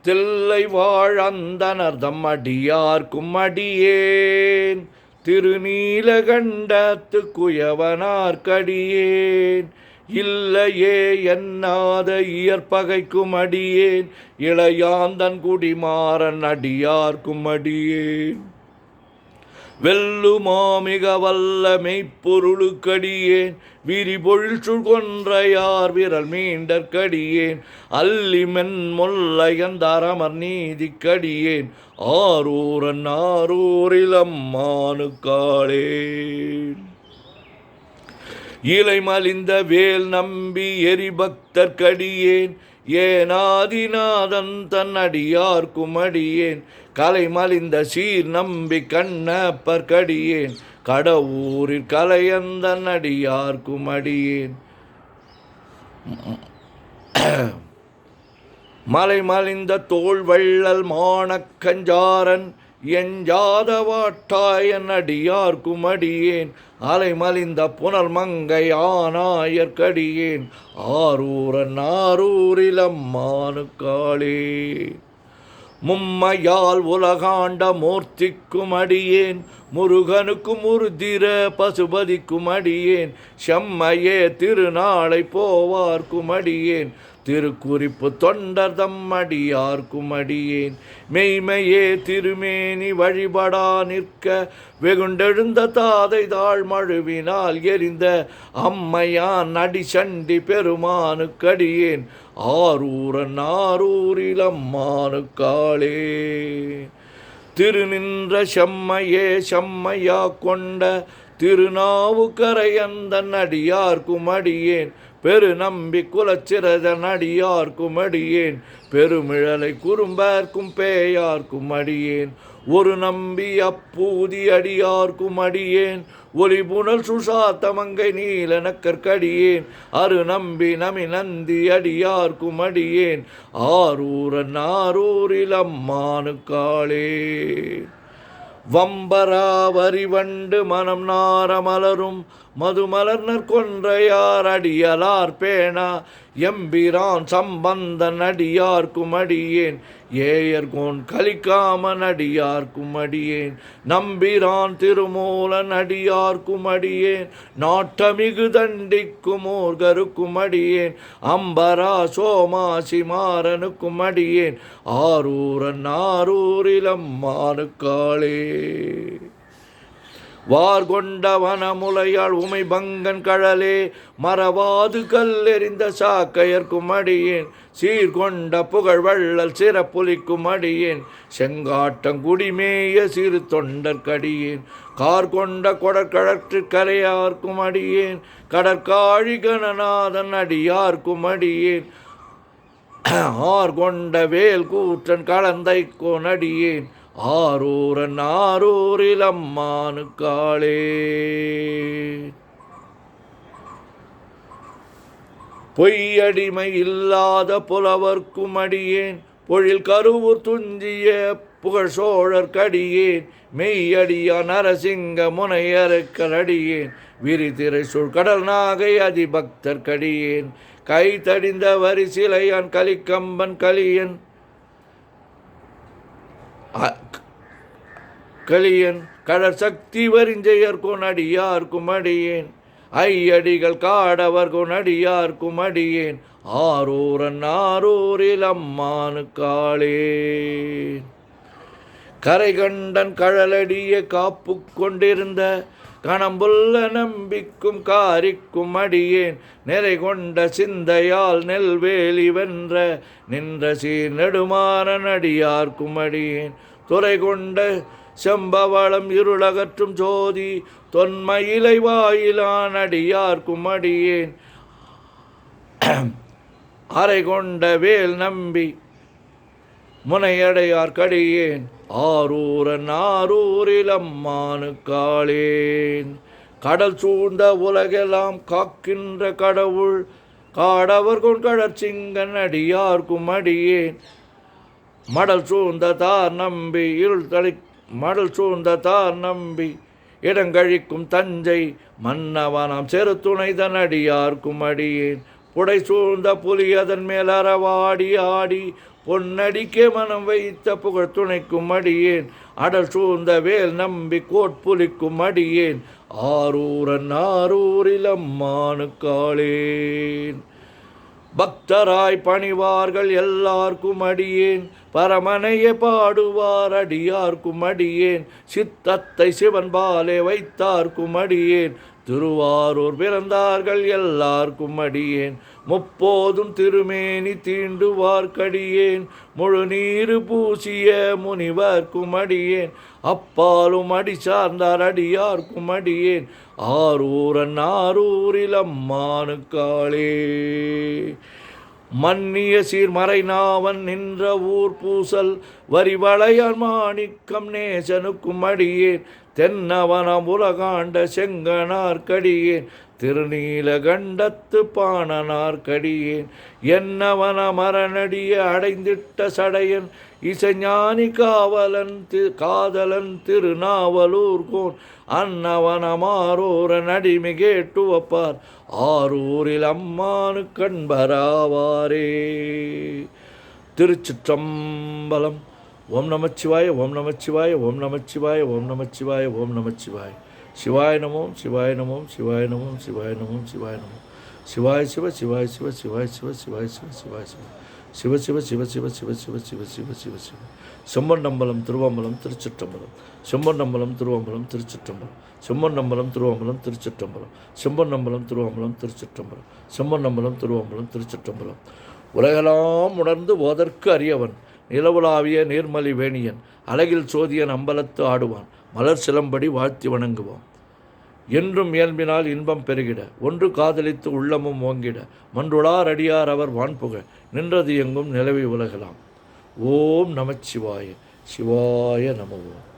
தில்லை வாழந்தனர்தம் அடியார்க்கும் அடியேன் திருநீலகண்டத்து குயவனார்க்கடியேன் இல்லையே என்னாத இயற்பகைக்கும் அடியேன் இளையாந்தன் குடிமாறன் அடியார்க்கும் அடியேன் வெல்லுமாமிக வல்ல மெய்ப்பொருளுக்கடியேன் விரிபொழில் சுழ்கொன்றையார் விரல் மீண்டற்கடியேன் அல்லிமென் முல்லையந்தரமர் நீதிக்கடியேன் ஆரூரன் ஆரூரிலம்மானுக்காளே இலை மலிந்த வேல் நம்பி எரிபக்தர்க்கடியேன் ஏனாதிநாதன் தன் அடியார்க்கும் அடியேன் கலை மலிந்த சீர் நம்பி கண்ணப்பர்க்கடியேன் கடவுரில் கலையந்தன் அடியார்க்கும் அடியேன் மலை மலிந்த தோல் வள்ளல் மானக்கஞ்சாரன் எஞ்சாதவாட்டாயன் அடியார்க்கும் அடியேன் அலை மலிந்த புனல் மங்கை ஆனாயற்கடியேன் ஆரூரன் ஆரூரிலம்மானுக்காளே மும்மையால் உலகாண்ட மூர்த்திக்கும் அடியேன் முருகனுக்கும் உருதிர பசுபதிக்கும் அடியேன் செம்மையே திருநாளை போவார்க்கும் அடியேன் திருக்குறிப்பு தொண்டர் தம்மடியார்க்கும் அடியேன் மெய்மையே திருமேனி வழிபடா நிற்க வெகுண்டெழுந்த தாதை தாழ் மழுவினால் எரிந்த அம்மையான் அடிசண்டி பெருமானுக்கடியேன் ஆரூரன் ஆரூரிலம்மானுக்காளே திருநின்ற செம்மையே செம்மையா கொண்ட திருநாவுக்கரையந்தன் அடியார்க்கும் அடியேன் பெரு நம்பி குலச்சிரதன் அடியார்க்கும் அடியேன் பெருமிழலை குறும்பர்க்கும் பேயார்க்கும் அடியேன் ஒரு நம்பி அப்பூதி அடியார்க்கும் அடியேன் ஒளிபுணல் சுசாத்தமங்கை நீலனக்கற்கடியேன் அரு நம்பி நமி நந்தி அடியார்க்கும் அடியேன் ஆரூரன் ஆரூரிலம்மானுக்காளே வம்பராவரி வண்டு மனம் நார மலரும் மதுமலர்னர் கொன்றையார் அடியலார் பேணா எம்பிரான் சம்பந்தன் அடியார்க்கும் அடியேன் ஏயர்கோன் கலிக்காமன் அடியார்க்கும் அடியேன் நம்பிரான் திருமூலன் அடியார்க்கும் அடியேன் நாட்டமிகு தண்டிக்கும் ஓர்கருக்கும் அடியேன் அம்பரா சோமாசி மாறனுக்கும் அடியேன் ஆரூரன் ஆரூரிலம்மானுக்காளே வார்கொண்ட வனமுலையாள் உமை பங்கன் கழலே மறவாது கல்லெறிந்த சாக்கையர்க்கும் அடியேன் சீர்கொண்ட புகழ் வள்ளல் சிறப்புலிக்கும் அடியேன் செங்காட்டங்குடிமேய சிறு தொண்டர்க்கடியேன் கார்கொண்ட கொடற்கழற்று கரையார்க்கும் அடியேன் கடற்காழி கணநாதன் அடியார்க்கும் அடியேன் ஆர்கொண்ட வேல் கூற்றன் கலந்தைக்கோன் அடியேன் ஆரூரன் ஆரூரிலம்மானுக்காளே பொய்யடிமை இல்லாத புலவர்க்கும் அடியேன் பொழில் கருவூர் துஞ்சிய புகழ் சோழர்க்கடியேன் மெய்யடியா நரசிங்க முனையருக்கடியேன் விரிதிரை சுழ் கடல் நாகை அதிபக்தர்க்கடியேன் கை தடிந்த வரிசிலையான் கலிக்கம்பன் கலியன் கலியன் கடற் சக்தி வரிஞ்செயர்கோன் அடியார்க்கும் அடியேன் ஐயடிகள் காடவர்கோன் அடியார்க்கும் அடியேன் ஆரூரன் ஆரூரிலம்மானுக்காளே கரைகண்டன் கழலடிய காப்பு கொண்டிருந்த கணம்புள்ள நம்பிக்கும் காரிக்கும் அடியேன் நிறை கொண்ட சிந்தையால் நெல்வேலி வென்ற நின்ற சீர் நெடுமாறன் அடியார்க்கும் அடியேன் துறை கொண்ட செம்பவளம் இருளகற்றும் ஜோதி தொன்மயிலை வாயிலான் அடியார்க்கும் அடியேன் அறை கொண்ட வேல் நம்பி முனையடையார்க்கடியேன் ஆரூரன் ஆரூரிலம்மானுக்காளேன் கடல் சூழ்ந்த உலகெல்லாம் காக்கின்ற கடவுள் காடவர்கொன் கடற்சிங்கன் அடியார்க்கும் அடியேன் மடல் சூழ்ந்த தார் நம்பி இருள் தளி மடல் சூழ்ந்த தார் நம்பி இடங்கழிக்கும் தஞ்சை மன்னவனாம் செரு துணைதன் அடியார்க்கும் அடியேன் புடை சூழ்ந்த புலி அதன் மேல் அறவாடி ஆடி பொன்னடிக்கே மனம் வைத்த புகழ் துணைக்கும் அடியேன் அடல் சூழ்ந்த வேல் நம்பி கோட்புலிக்கும் அடியேன் ஆரூரன் ஆரூரில் அம்மானுக்காளேன். பக்தராய் பணிவார்கள் எல்லார்க்கும் அடியேன் பரமனையே பாடுவார் அடியார்க்கும் அடியேன் சித்தத்தை சிவன் பாலே வைத்தார்க்கும் அடியேன் திருவாரூர் பிறந்தார்கள் எல்லார்க்கும் அடியேன் முப்போதும் திருமேனி தீண்டுவார்க்கடியேன் முழு நீரு பூசிய முனிவர்க்கும் அடியேன் அப்பாலும் அடி சார்ந்தார் அடியார்க்கும் அடியேன் ஆரூரன் ஆரூரில் அம்மானுக்காளே. மன்னிய சீர்மறை நாவன் நின்ற ஊர் பூசல் வரிவளையான் மாணிக்கம் நேசனுக்கும் அடியேன் தென்னவனம் உலகாண்ட செங்கனார்க்கடியேன் திருநீலகண்டத்து பாணனார்க்கடியேன் என்னவன மரணடிய அடைந்திட்ட சடையன் இசைஞானி காதலன் திருநாவலூர்கோன் அன்னவனமாரோரன் அடிமை கேட்டு வப்பார் ஆரூரில் அம்மானு கண்பராவாரே. திருச்சிற்றம்பலம். ஓம் நமச்சிவாய ஓம் நமச்சிவாய ஓம் நமச்சிவாய ஓம் நமச்சிவாய ஓம் நமச்சிவாய. சிவாய நமோம் சிவாய நமோம் சிவாய நமோம் சிவாய நமோம் சிவாய நமோம். சிவாய சிவ சிவாய சிவ சிவாய சிவ சிவாய சிவ சிவாய சிவ சிவ சிவ சிவ சிவ சிவ சிவ சிவ சிவ சிவ சிவ. செம்பொன்னம்பலம் திருவம்பலம் திருச்சிற்றம்பலம். செம்பொன்னம்பலம் திருவம்பலம் திருச்சிற்றம்பலம். செம்பொன்னம்பலம் திருவம்பலம் திருச்சிற்றம்பலம். செம்பொன்னம்பலம் திருவம்பலம் திருச்சிற்றம்பலம். செம்பொன்னம்பலம் திருவம்பலம் திருச்சிற்றம்பலம். உலகெல்லாம் உணர்ந்து ஓதற்கு அறியவன் நிலவுலாவிய நீர்மலி வேணியன் அழகில் சோதியன் அம்பலத்து ஆடுவான் மலர் சிலம்படி வாழ்த்தி வணங்குவான். என்றும் இயல்பினால் இன்பம் பெருகிட ஒன்று காதலித்து உள்ளமும் ஓங்கிட மன்றுளார் அடியார் அவர் வான்புக நின்றது எங்கும் நிலவி உலகலாம். ஓம் நமச்சிவாய. சிவாய நம ஓம்.